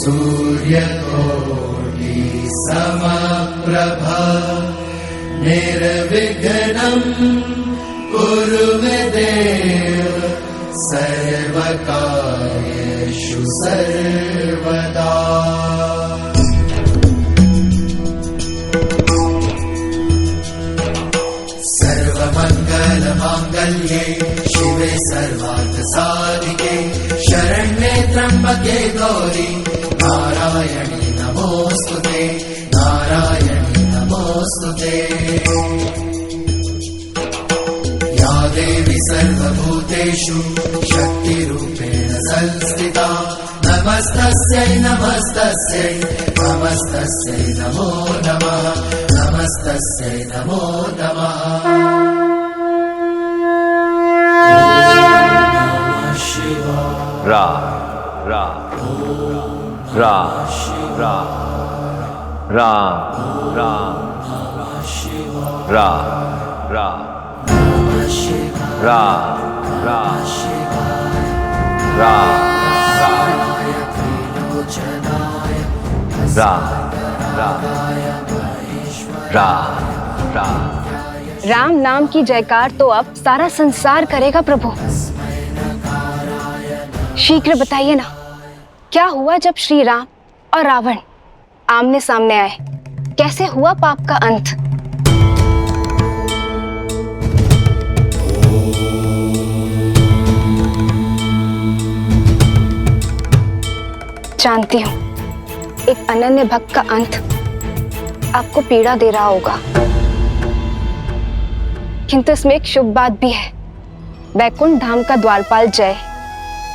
सूर्यकोटि समप्रभा निर्विघ्नं कुरु मे देव सर्वकार्येषु सर्वदा। सर्वमङ्गलमाङ्गल्ये शिवे सर्वार्थसाधिके शरण्ये त्र्यम्बके गौरी नारायणी नमोऽस्तुते नारायणी नमोऽस्तुते। या देवी सर्वभूतेषु शक्तिरूपेण संस्थिता नमस्तस्यै नमस्तस्यै नमस्तस्यै नमो नमः नमस्तस्यै नमो नमः। रा रा रा रा रा रा रा रा रा रा रा रा रा रा। राम नाम की जयकार तो अब सारा संसार करेगा प्रभु। शीघ्र बताइए ना, क्या हुआ जब श्री राम और रावण आमने सामने आए? कैसे हुआ पाप का अंत? जानती हूँ एक अनन्य भक्त का अंत आपको पीड़ा दे रहा होगा, किंतु इसमें एक शुभ बात भी है। वैकुंठ धाम का द्वारपाल जय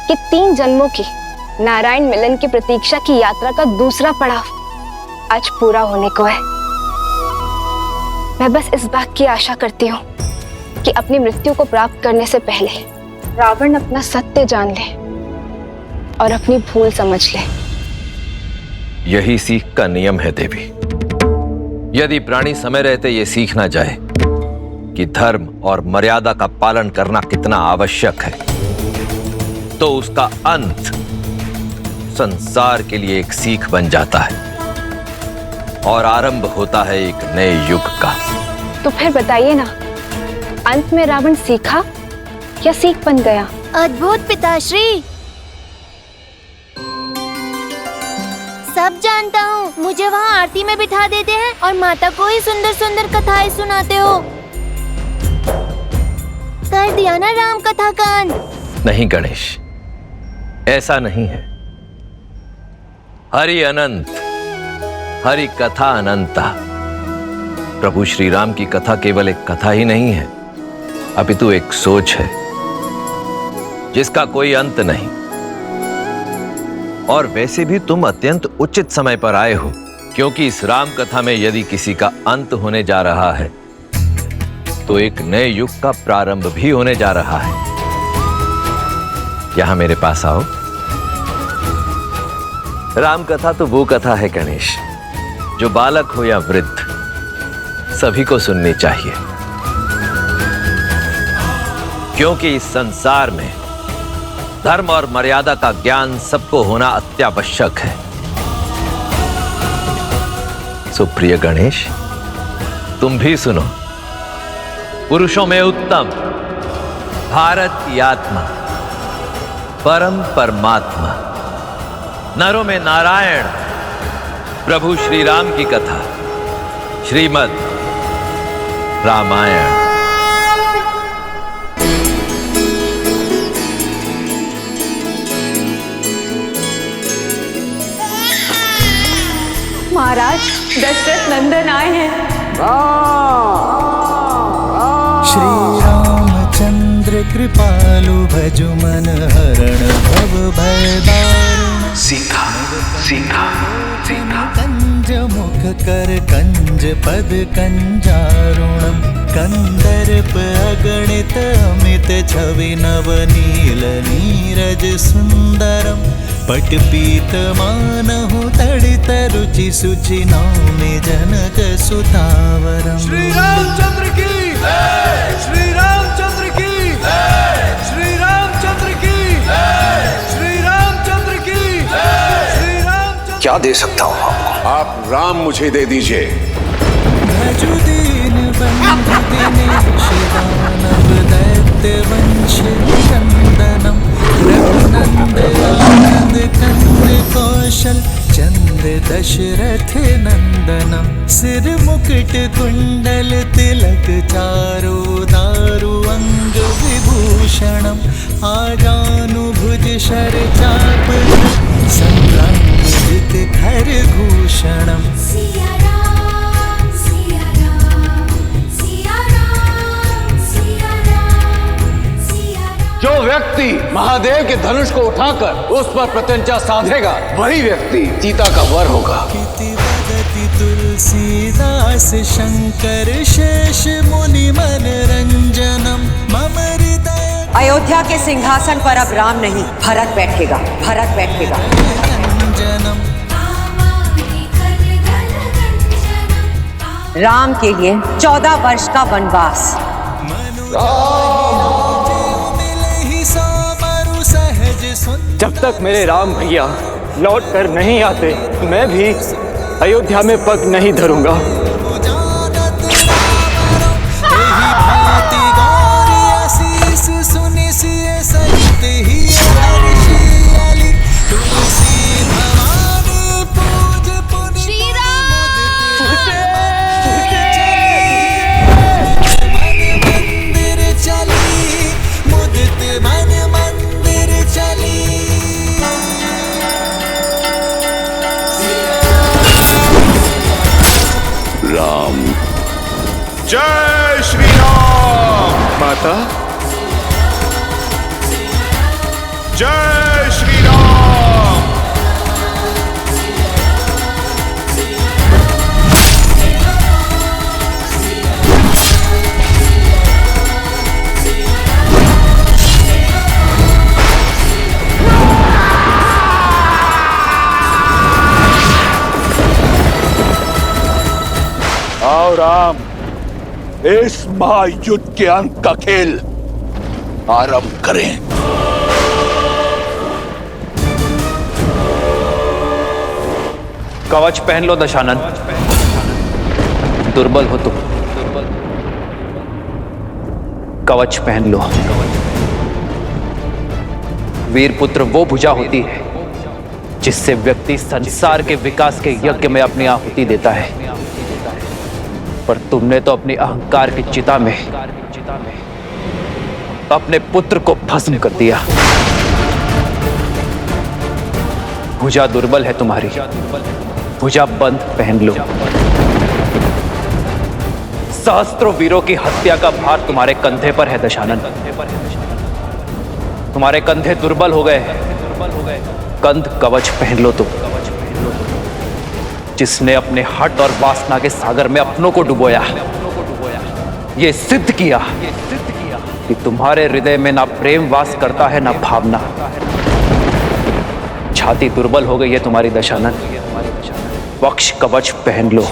कि 3 जन्मों की नारायण मिलन की प्रतीक्षा की यात्रा का दूसरा पड़ाव आज पूरा होने को है। मैं बस इस बात की आशा करती हूँ कि अपनी मृत्यु को प्राप्त करने से पहले रावण अपना सत्य जान ले और अपनी भूल समझ ले। यही सीख का नियम है देवी। यदि प्राणी समय रहते ये सीख ना जाए कि धर्म और मर्यादा का पालन करना कितना आवश्यक है, तो उसका अंत संसार के लिए एक सीख बन जाता है और आरंभ होता है एक नए युग का। तो फिर बताइए ना, अंत में रावण सीखा या सीख बन गया? अद्भुत पिताश्री, सब जानता हूँ। मुझे वहाँ आरती में बिठा देते हैं और माता को ही सुंदर सुंदर कथाएं सुनाते हो। कर दिया ना राम कथा का अंत? नहीं गणेश, ऐसा नहीं है। हरि अनंत, हरि कथा अनंता। प्रभु श्री राम की कथा केवल एक कथा ही नहीं है, अपितु एक सोच है जिसका कोई अंत नहीं। और वैसे भी तुम अत्यंत उचित समय पर आए हो, क्योंकि इस राम कथा में यदि किसी का अंत होने जा रहा है तो एक नए युग का प्रारंभ भी होने जा रहा है। यहां मेरे पास आओ। राम कथा तो वो कथा है गणेश, जो बालक हो या वृद्ध सभी को सुननी चाहिए, क्योंकि इस संसार में धर्म और मर्यादा का ज्ञान सबको होना अत्यावश्यक है। सुप्रिय गणेश, तुम भी सुनो। पुरुषों में उत्तम भारत की आत्मा, परम परमात्मा, नरों में नारायण, प्रभु श्री राम की कथा, श्रीमद् रामायण। महाराज, दशरथ नंदन आए हैं। श्री रामचंद्र कृपालु भजु मन हरण भव भय दारुण। सीता सीता सीता कंज मुख कर कंज पद कंजारुणम। कंदर्प अगणित अमित छवि नवनील नीरज सुंदरम। पटपीत मानहु तड़ित रुचि सुचि नौमि जनक सुतावरम। श्री रामचंद्र की श्री रामचंद्र की श्री रामचंद्र की श्री रामचंद्र की श्री रामचंद्र। क्या दे सकता हूँ आपको? आप राम मुझे दे दीजिए। भजुदीन बंधु दिनेश दानव दैत्य वंश निकंदनम रघुनंद आनंद कंद कौशल चंद्र दशरथ नंदनम सिर मुकुट कुंडल तिलक चारु दारु अंग विभूषणम आजानुभुज शर चाप संभ्रांजित खर भूषणम। जो व्यक्ति महादेव के धनुष को उठाकर उस पर प्रत्यंचा साधेगा वही व्यक्ति सीता का वर होगा। तुलसीदास शंकर शेष मुनि मन रंजनम मम हृदय। अयोध्या के सिंहासन पर अब राम नहीं, भरत बैठेगा, भरत बैठेगा। राम के लिए 14 वर्ष का वनवास। जब तक मेरे राम भैया लौट कर नहीं आते मैं भी अयोध्या में पग नहीं धरूंगा। जय श्री राम। माता, जय श्री राम। आओ राम, इस महायुद्ध के अंत का खेल आरंभ करें। कवच पहन लो दशानन, दुर्बल हो तुम। कवच पहन लो। वीर पुत्र वो भुजा होती है जिससे व्यक्ति संसार के विकास के यज्ञ में अपनी आहुति देता है, पर तुमने तो अपनी अहंकार की चिता में अपने पुत्र को भस्म कर दिया। भुजा दुर्बल है तुम्हारी, भुजा बंद पहन लो। सहस्त्रों वीरों की हत्या का भार तुम्हारे कंधे पर है दशानन। तुम्हारे कंधे दुर्बल हो गए, कंध कवच पहन लो तुम, जिसने अपने हट और वासना के सागर में अपनों को डुबोया, ये सिद्ध किया कि तुम्हारे हृदय में ना प्रेम वास करता है ना भावना। छाती दुर्बल हो गई है तुम्हारी दशानन, वक्ष कवच पहन लो।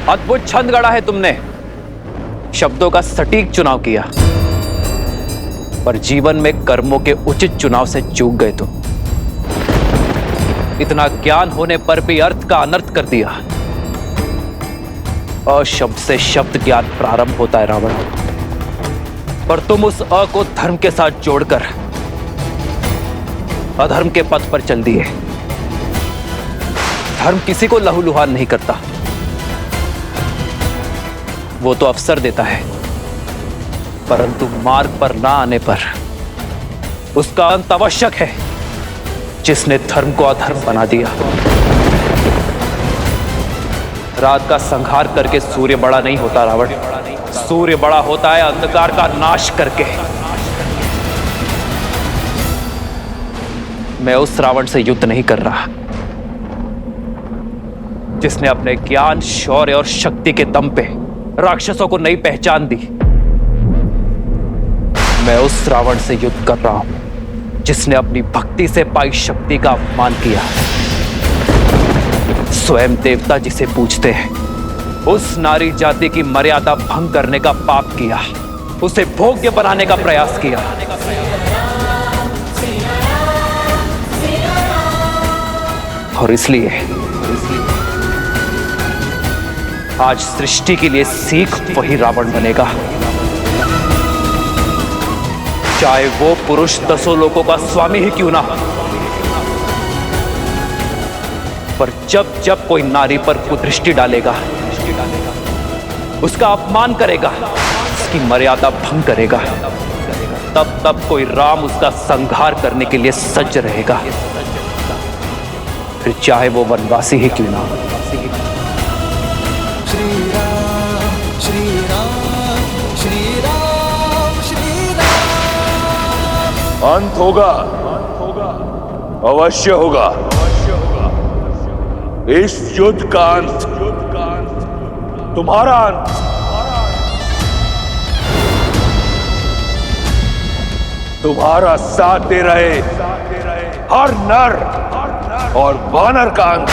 अद्भुत छंद गढ़ा है तुमने, शब्दों का सटीक चुनाव किया, पर जीवन में कर्मों के उचित चुनाव से चूक गए तुम। इतना ज्ञान होने पर भी अर्थ का अनर्थ कर दिया। अशब्द से शब्द ज्ञान प्रारंभ होता है रावण, पर तुम उस अ को धर्म के साथ जोड़कर अधर्म के पथ पर चल दिए। धर्म किसी को लहूलुहान नहीं करता, वो तो अवसर देता है, परंतु मार्ग पर ना आने पर उसका अंत आवश्यक है। जिसने धर्म को अधर्म बना दिया। रात का संहार करके सूर्य बड़ा नहीं होता रावण, सूर्य बड़ा होता है अंधकार का नाश करके। मैं उस रावण से युद्ध नहीं कर रहा जिसने अपने ज्ञान, शौर्य और शक्ति के दम पे राक्षसों को नई पहचान दी। मैं उस रावण से युद्ध कर रहा हूं जिसने अपनी भक्ति से पाई शक्ति का अपमान किया। स्वयं देवता जिसे पूजते हैं, उस नारी जाति की मर्यादा भंग करने का पाप किया। उसे भोग्य बनाने का प्रयास किया। और इसलिए आज सृष्टि के लिए सीख वही रावण बनेगा, चाहे वो पुरुष 10 लोकों का स्वामी ही क्यों ना हो। पर जब जब कोई नारी पर कुदृष्टि डालेगा, उसका अपमान करेगा, उसकी मर्यादा भंग करेगा, तब तब कोई राम उसका संहार करने के लिए सज्ज रहेगा, फिर चाहे वो वनवासी ही क्यों ना हो। श्री राम श्री राम श्री राम श्री राम। अंत होगा, अवश्य होगा। इस युद्ध का अंत तुम्हारा अंत। तुम्हारा साथ दे रहे हर नर और वानर का अंत।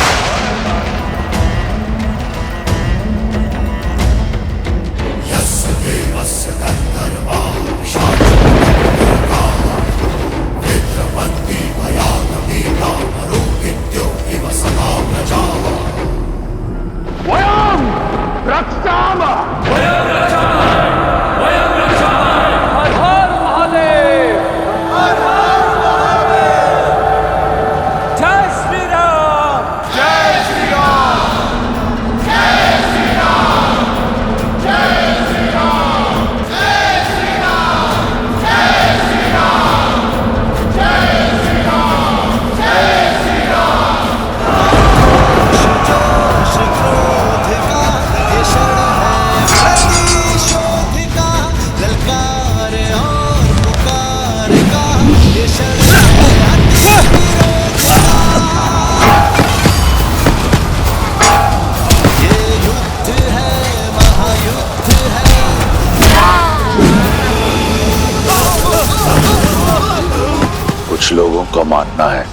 कुछ लोगों का मानना है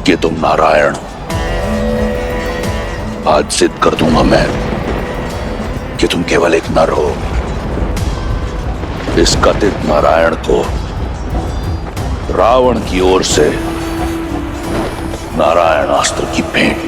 कि तुम नारायण हो। आज सिद्ध कर दूंगा मैं कि तुम केवल एक नर हो। इस कथित नारायण को रावण की ओर से नारायण अस्त्र की भेंट।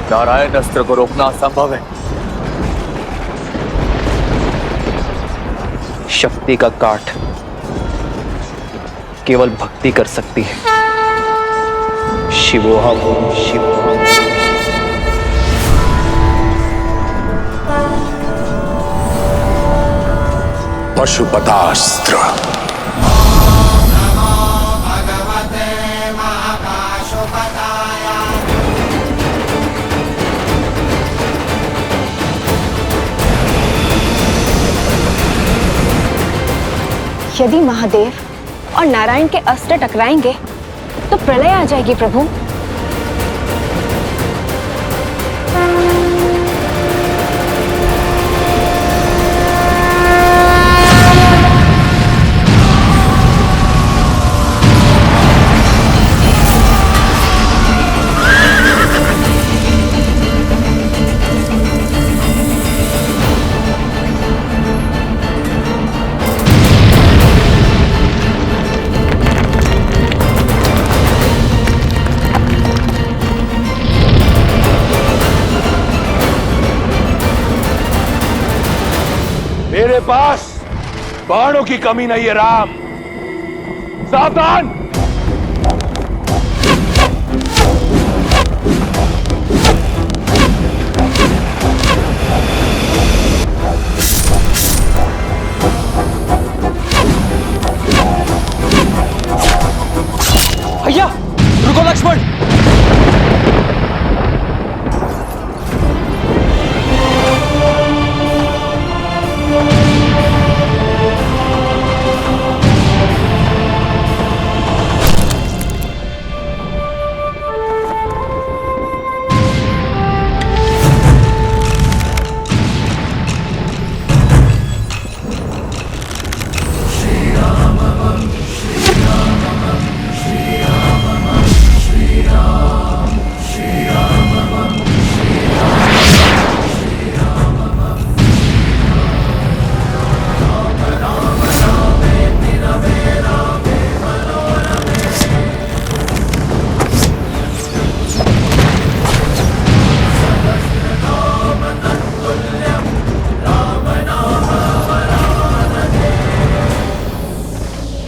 नारायण अस्त्र को रोकना असंभव है। शक्ति का काट केवल भक्ति कर सकती है। शिवोहम शिवोहम। पशुपतास्त्र। यदि महादेव और नारायण के अस्त्र टकराएंगे तो प्रलय आ जाएगी प्रभु। मेरे पास बाणों की कमी नहीं है राम। सावधान।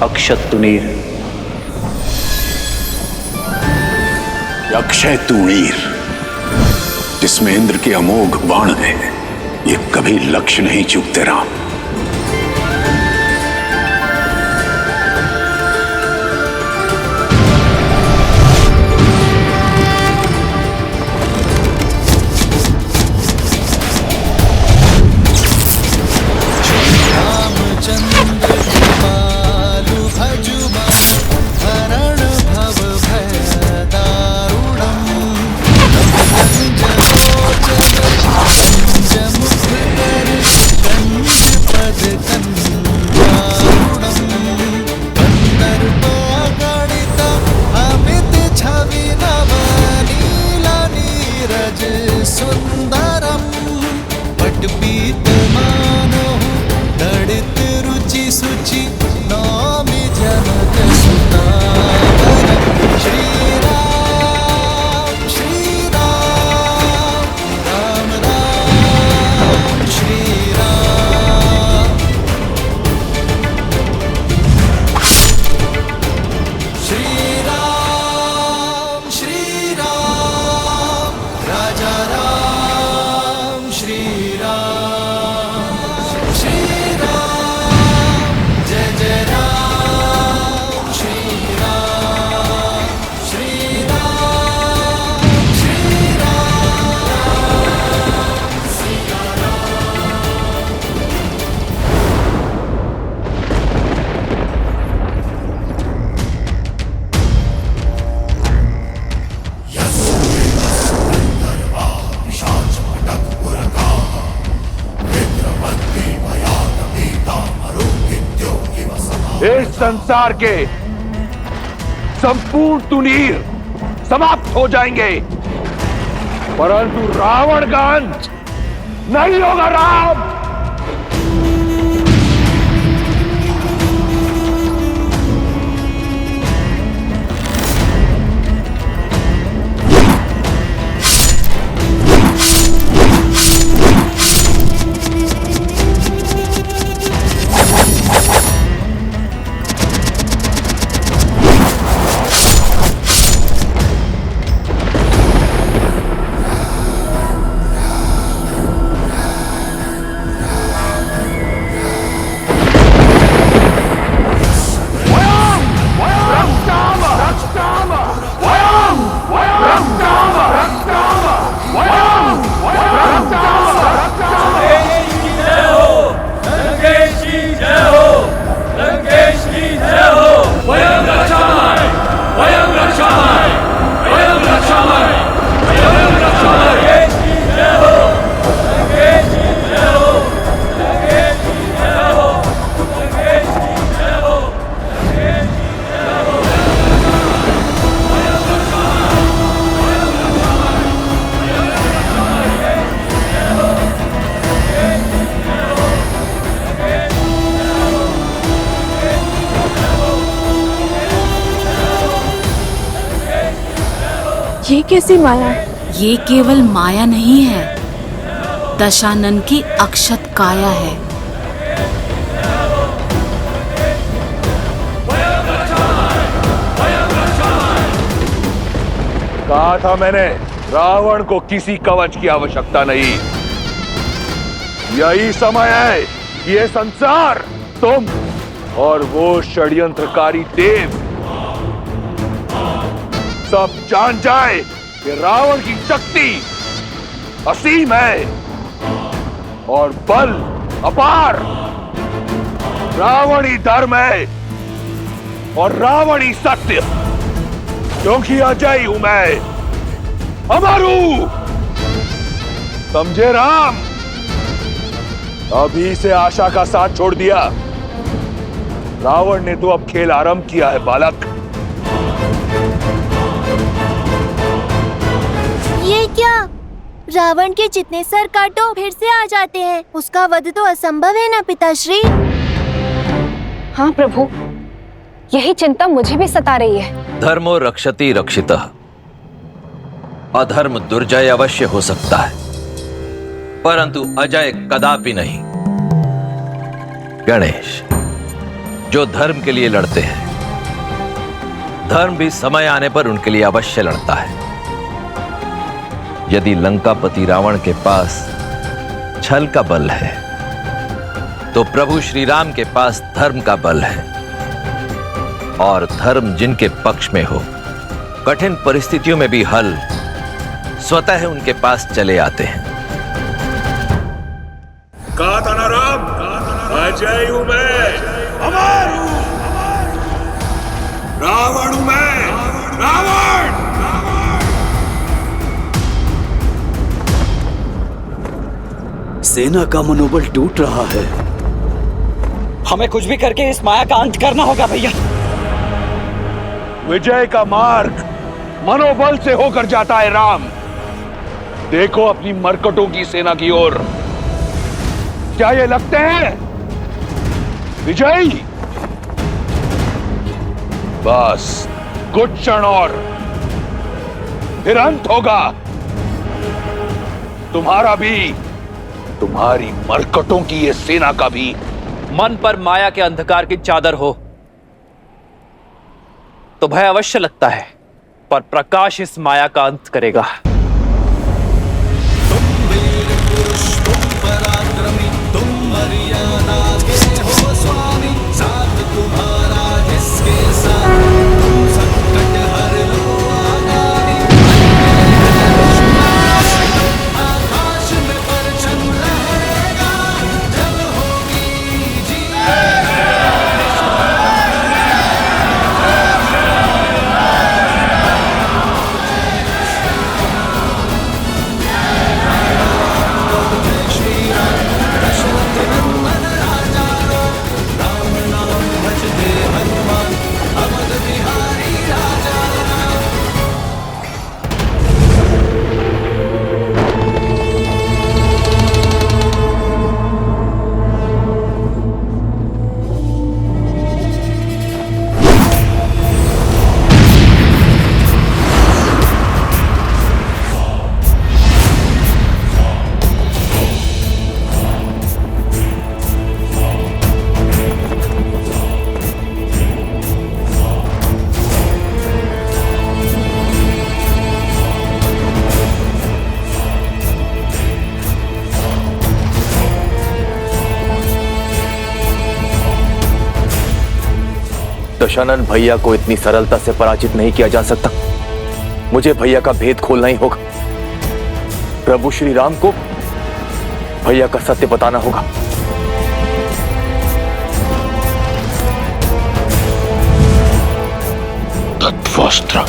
अक्षत तुनीर। अक्षय तुणीर, जिसमें इंद्र के अमोघ बाण है, ये कभी लक्ष्य नहीं चूकते राम। इस संसार के संपूर्ण तुनीर समाप्त हो जाएंगे, परंतु रावण का अंत नहीं होगा राम। ये कैसी माया है? ये केवल माया नहीं है, दशानन की अक्षत काया है। कहा था मैंने, रावण को किसी कवच की आवश्यकता नहीं। यही समय है कि ये संसार, तुम और वो षड्यंत्रकारी देव सब जान जाए कि रावण की शक्ति असीम है और बल अपार। रावण ही धर्म है और रावण ही सत्य, क्योंकि अजय हूं मैं, अमर हूं। समझे राम? अभी से आशा का साथ छोड़ दिया। रावण ने तो अब खेल आरंभ किया है बालक। ये क्या? रावण के जितने सर काटो फिर से आ जाते हैं। उसका वध तो असंभव है ना पिताश्री? हाँ प्रभु, यही चिंता मुझे भी सता रही है। धर्मो रक्षति रक्षितः। अधर्म दुर्जय अवश्य हो सकता है, परंतु अजय कदापि नहीं। गणेश, जो धर्म के लिए लड़ते हैं, धर्म भी समय आने पर उनके लिए अवश्य लड़ता है। यदि लंकापति रावण के पास छल का बल है, तो प्रभु श्री राम के पास धर्म का बल है। और धर्म जिनके पक्ष में हो, कठिन परिस्थितियों में भी हल स्वतः उनके पास चले आते हैं। कहा था ना राम, अजय हूं मैं, अमर हूं, रावण हूं मैं, रावण। सेना का मनोबल टूट रहा है। हमें कुछ भी करके इस माया का अंत करना होगा भैया। विजय का मार्ग मनोबल से होकर जाता है राम। देखो अपनी मरकटों की सेना की ओर, क्या ये लगते हैं विजयी? बस कुछ क्षण और फिर अंत होगा तुम्हारा भी, तुम्हारी मरकटों की ये सेना का भी। मन पर माया के अंधकार की चादर हो तो भय अवश्य लगता है, पर प्रकाश इस माया का अंत करेगा। तुम पराक्रमी, तुम मर्यादा के हो स्वामी, साथ तुम्हारा जिसके साथ तुम संकट हर लो आगामी। आकाश में परचम लहरेगा, जब होगी जीत। दशानन भैया को इतनी सरलता से पराजित नहीं किया जा सकता। मुझे भैया का भेद खोलना ही होगा। प्रभु श्री राम को भैया का सत्य बताना होगा। तत्वस्त्र।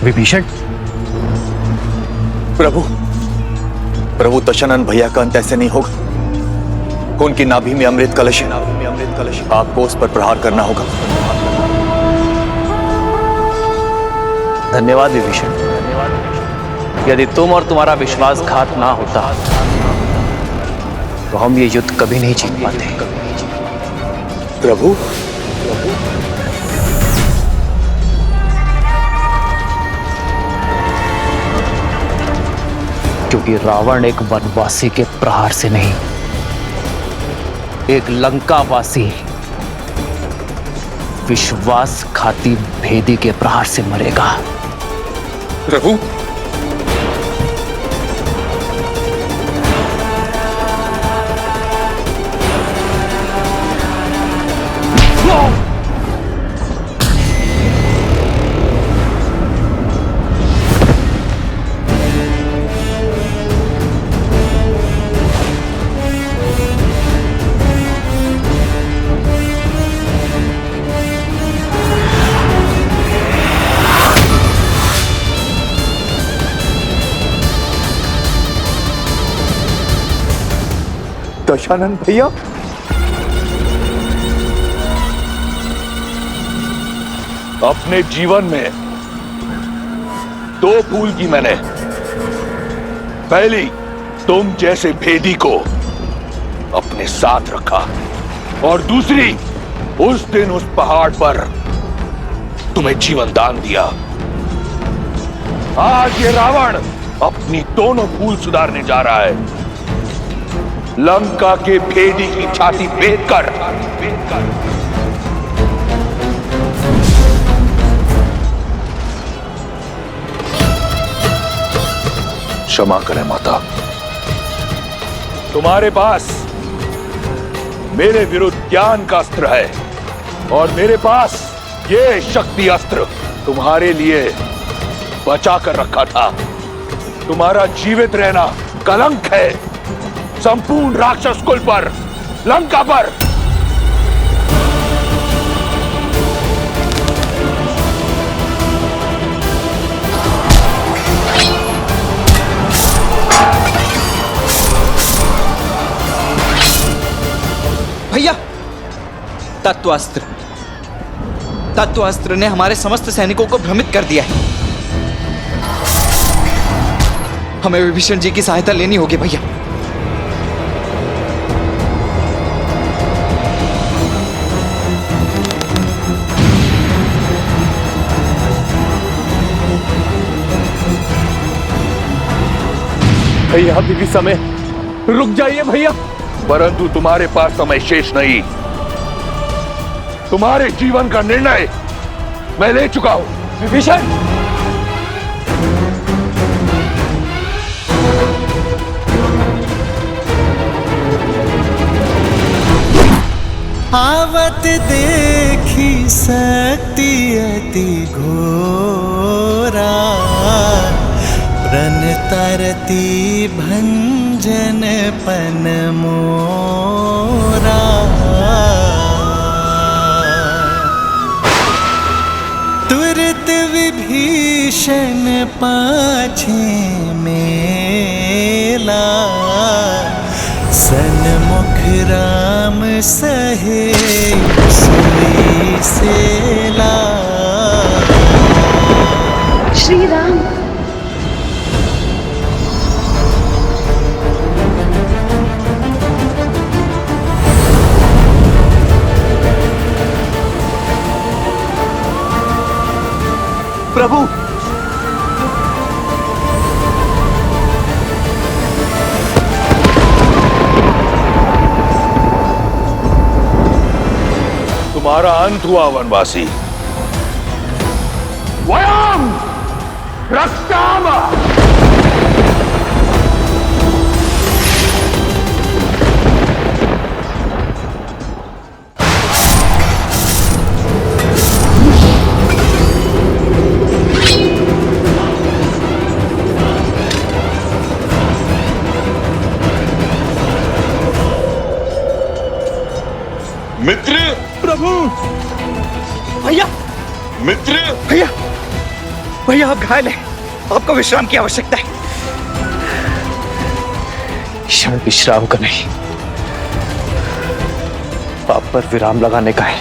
विभीषण। प्रभु दशानन भैया का अंत ऐसे नहीं होगा। उनकी नाभि में अमृत कलश है, आपको उस पर प्रहार करना होगा। धन्यवाद विभीषण। यदि तुम और तुम्हारा विश्वासघात ना होता तो हम ये युद्ध कभी नहीं जीत पाते। प्रभु, क्योंकि रावण एक वनवासी के प्रहार से नहीं, एक लंकावासी विश्वासघाती भेदी के प्रहार से मरेगा। प्रभु, दशानन भैया, अपने जीवन में दो भूल की मैंने। पहली, तुम जैसे भेदी को अपने साथ रखा, और दूसरी, उस दिन उस पहाड़ पर तुम्हें जीवन दान दिया। आज ये रावण अपनी दोनों भूल सुधारने जा रहा है। लंका के भेदी की छाती भेद कर क्षमा करें माता। तुम्हारे पास मेरे विरुद्ध ज्ञान का अस्त्र है, और मेरे पास ये शक्ति अस्त्र तुम्हारे लिए बचा कर रखा था। तुम्हारा जीवित रहना कलंक है संपूर्ण राक्षस कुल पर, लंका पर। भैया, तत्वास्त्र ने हमारे समस्त सैनिकों को भ्रमित कर दिया है। हमें विभीषण जी की सहायता लेनी होगी भैया। भैया अभी भी समय, रुक जाइए भैया। परंतु तुम्हारे पास समय शेष नहीं। तुम्हारे जीवन का निर्णय मैं ले चुका हूं। विभीषण, आवत देखी शक्ति अति घोरा, प्रण तरती भंजन पन मोरा। तुरत विभीषण पाछे मेला, सन्मुख राम सहे सोई सेला। श्री राम, प्रभु, तुम्हारा अंत हुआ वनवासी। वयम रक्षाम। मित्र, प्रभु, भैया, मित्र, भैया, भैया आप घायल हैं, आपको विश्राम की आवश्यकता है। क्षण विश्राम का नहीं, पाप पर विराम लगाने का है।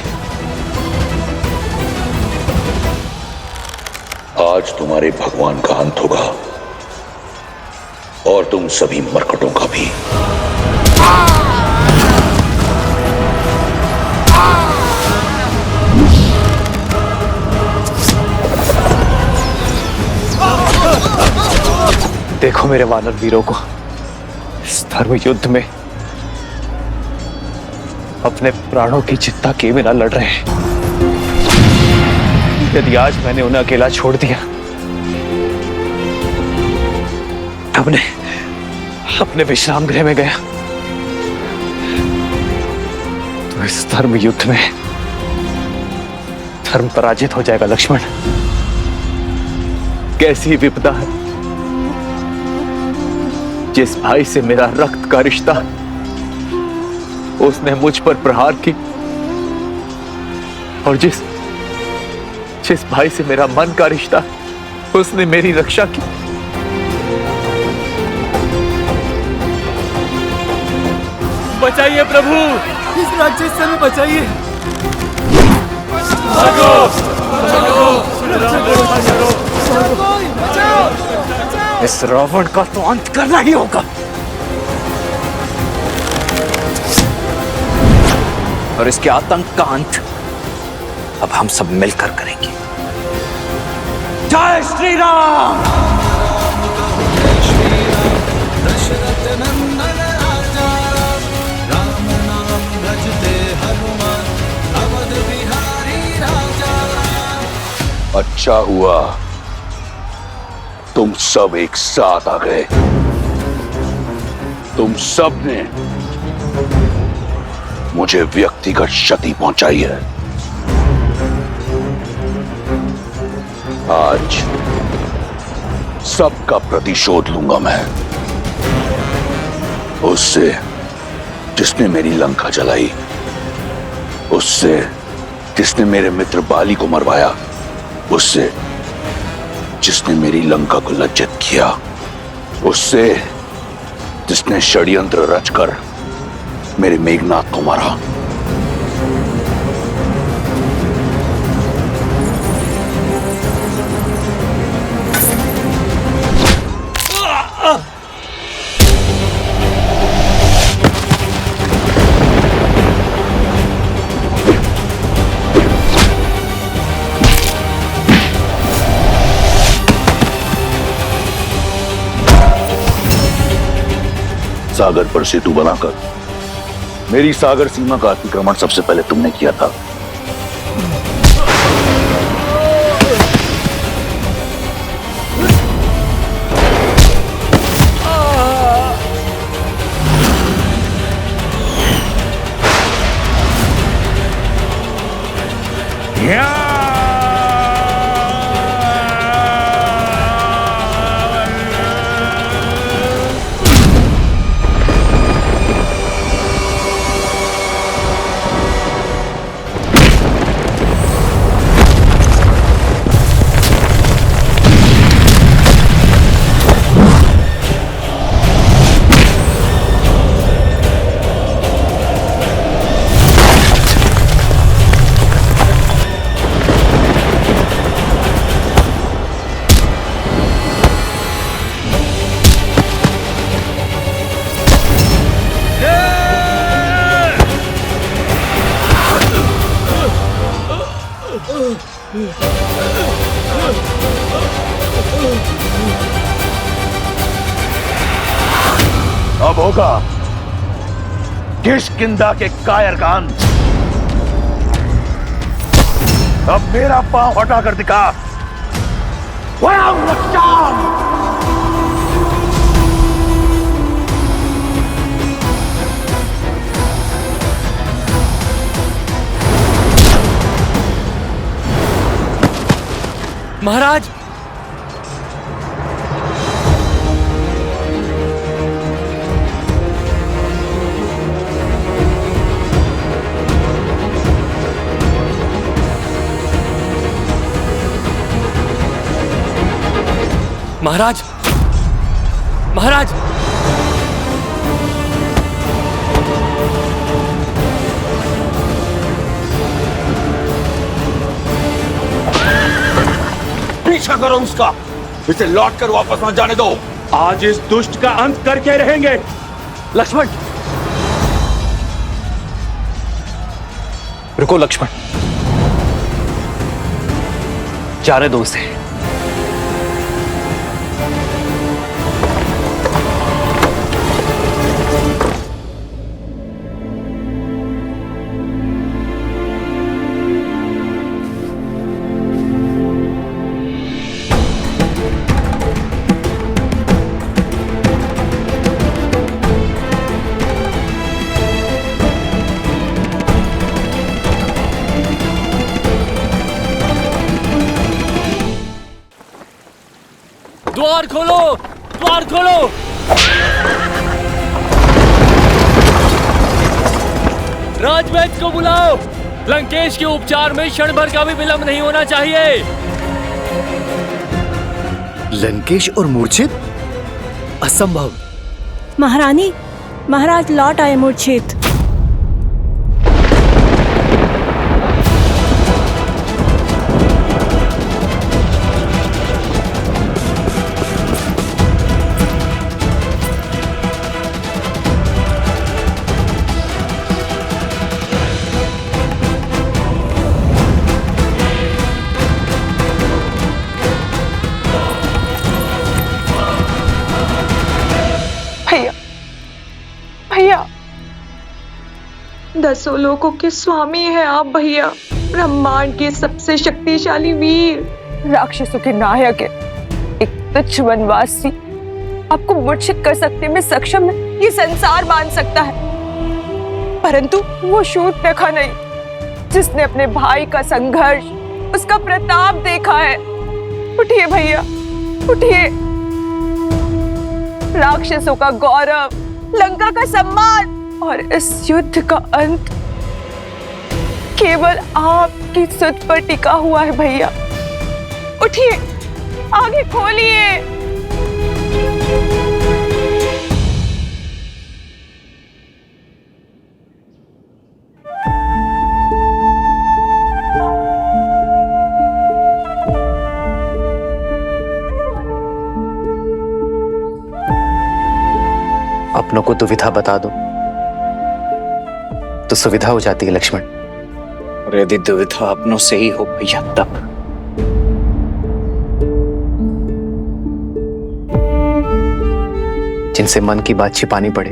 आज तुम्हारे भगवान का अंत होगा, और तुम सभी मरकटों का भी। देखो मेरे वानर वीरों को इस धर्म युद्ध में अपने प्राणों की चिंता किए बिना लड़ रहे हैं। यदि आज मैंने उन्हें अकेला छोड़ दिया अपने विश्राम गृह में गया तो इस धर्म युद्ध में धर्म पराजित हो जाएगा। लक्ष्मण, कैसी विपदा है। जिस भाई से मेरा रक्त का रिश्ता, उसने मुझ पर प्रहार की, और जिस भाई से मेरा मन का रिश्ता, उसने मेरी रक्षा की। बचाइए प्रभु, इस राक्षस से हमें बचाइए। इस रावण का तो अंत करना ही होगा। और इसके आतंक का अंत अब हम सब मिलकर करेंगे। जय श्री राम। दशरथ नंदन राजा, राम नाम भजते हनुमान, अवध बिहारी राजा। अच्छा हुआ तुम सब एक साथ आ गए। तुम सब ने मुझे व्यक्तिगत क्षति पहुंचाई है। आज सबका प्रतिशोध लूंगा मैं। उससे जिसने मेरी लंका जलाई, उससे जिसने मेरे मित्र बाली को मरवाया, उससे जिसने मेरी लंका को लज्जित किया, उससे जिसने षड्यंत्र रचकर मेरे मेघनाथ को मारा। सागर पर सेतु बनाकर मेरी सागर सीमा का अतिक्रमण सबसे पहले तुमने किया था। अब होगा किष्किंधा के कायर का अंत। अब मेरा पांव हटाकर दिखा। महाराज, महाराज, महाराज, पीछा करो उसका, इसे लौट कर वापस मत जाने दो। आज इस दुष्ट का अंत करके रहेंगे। लक्ष्मण, रुको लक्ष्मण, जाने दो उसे। द्वार खोलो, द्वार खोलो। राजवैद्य को बुलाओ। लंकेश के उपचार में क्षण भर का भी विलंब नहीं होना चाहिए। लंकेश और मूर्छित? असंभव। महारानी, महाराज लौट आए मूर्छित। भैया, दसों लोकों के स्वामी हैं आप भैया, ब्रह्मांड के सबसे शक्तिशाली वीर, राक्षसों के नायक है। एक तुच्छ वनवासी आपको मूर्छित कर सकने में सक्षम है, ये संसार मान सकता है, परंतु वो शूर्पणखा नहीं जिसने अपने भाई का संघर्ष, उसका प्रताप देखा है। उठिए भैया, उठिए। राक्षसों का गौरव, लंका का सम्मान और इस युद्ध का अंत केवल आपकी सुध पर टिका हुआ है भैया। उठिए, आगे खोलिए। अपनों को दुविधा बता दो तो सुविधा हो जाती है लक्ष्मण। और यदि दुविधा अपनों से ही हो भैया तब? जिनसे मन की बात छिपानी पड़े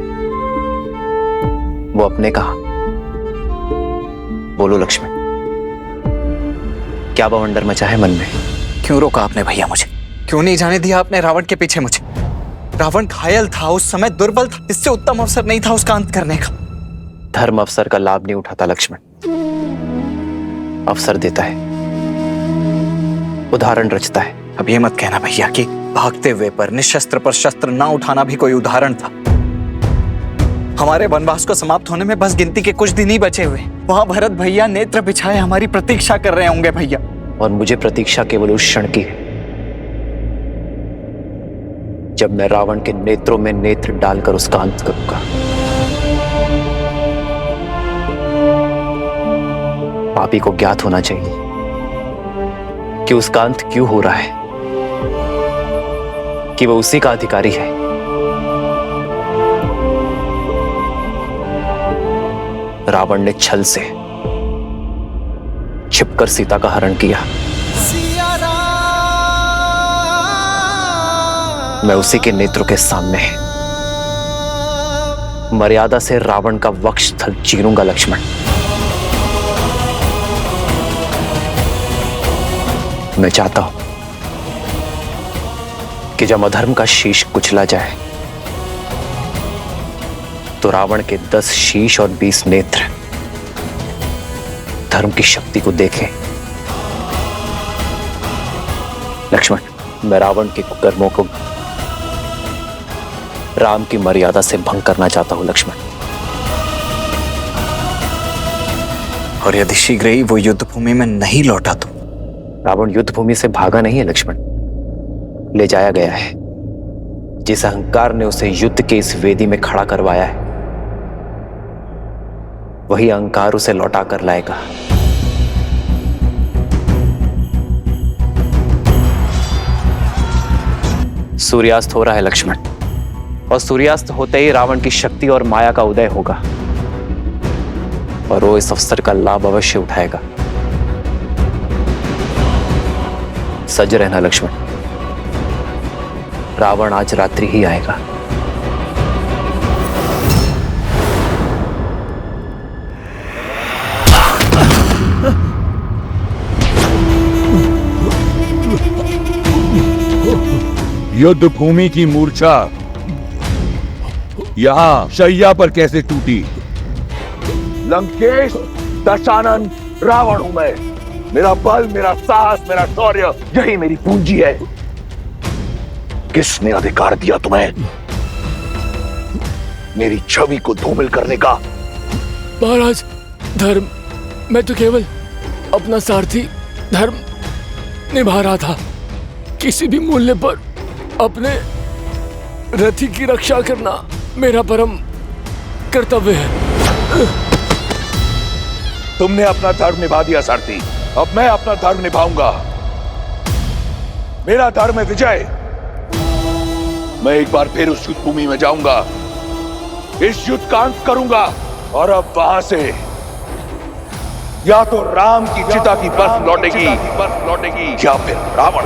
वो अपने कहा। बोलो लक्ष्मण, क्या बवंडर मचा है मन में? क्यों रोका आपने भैया मुझे? क्यों नहीं जाने दिया आपने रावण के पीछे मुझे? रावण घायल था, उस समय दुर्बल था, इससे उत्तम अवसर नहीं था उसका अंत करने का। धर्म अवसर का लाभ नहीं उठाता लक्ष्मण, अवसर देता है, उदाहरण रचता है। अब ये मत कहना भैया कि भागते हुए पर निशस्त्र पर शस्त्र ना उठाना भी कोई उदाहरण था। हमारे वनवास को समाप्त होने में बस गिनती के कुछ दिन ही बचे हुए। वहां भरत भैया नेत्र बिछाए हमारी प्रतीक्षा कर रहे होंगे भैया। और मुझे प्रतीक्षा केवल उस क्षण की है जब मैं रावण के नेत्रों में नेत्र डालकर उसका अंत करूंगा। पापी को ज्ञात होना चाहिए कि उसका अंत क्यों हो रहा है, कि वह उसी का अधिकारी है। रावण ने छल से छिपकर सीता का हरण किया। मैं उसी के नेत्रों के सामने मर्यादा से रावण का वक्ष स्थल चीरूंगा लक्ष्मण। मैं चाहता हूं कि जब अधर्म का शीश कुचला जाए तो रावण के 10 शीश और 20 नेत्र धर्म की शक्ति को देखें। लक्ष्मण, मैं रावण के कुकर्मों को राम की मर्यादा से भंग करना चाहता हूं लक्ष्मण। और यदि शीघ्र ही वो युद्ध भूमि में नहीं लौटा तो? रावण युद्ध भूमि से भागा नहीं है लक्ष्मण, ले जाया गया है। जिस अहंकार ने उसे युद्ध के इस वेदी में खड़ा करवाया है वही अहंकार उसे लौटा कर लाएगा। सूर्यास्त हो रहा है लक्ष्मण, और सूर्यास्त होते ही रावण की शक्ति और माया का उदय होगा और वो इस अवसर का लाभ अवश्य उठाएगा। सज रहना लक्ष्मण, रावण आज रात्रि ही आएगा। युद्ध भूमि की मूर्छा यहां शैया पर कैसे टूटी? लंकेश, दशानन, रावण हूं मैं। मेरा बल, मेरा साहस, मेरा शौर्य, यही मेरी पूंजी है। किसने अधिकार दिया तुम्हें मेरी छवि को धूमिल करने का? महाराज, धर्म, मैं तो केवल अपना सारथी धर्म निभा रहा था। किसी भी मूल्य पर अपने रथी की रक्षा करना मेरा परम कर्तव्य है। तुमने अपना धर्म निभा दिया सारथी, अब मैं अपना धर्म निभाऊंगा। मेरा धर्म है विजय। मैं एक बार फिर उस युद्ध भूमि में जाऊंगा, इस युद्ध का अंत करूंगा और अब वहां से या तो राम की चिता की बर्फ लौटेगी या फिर रावण।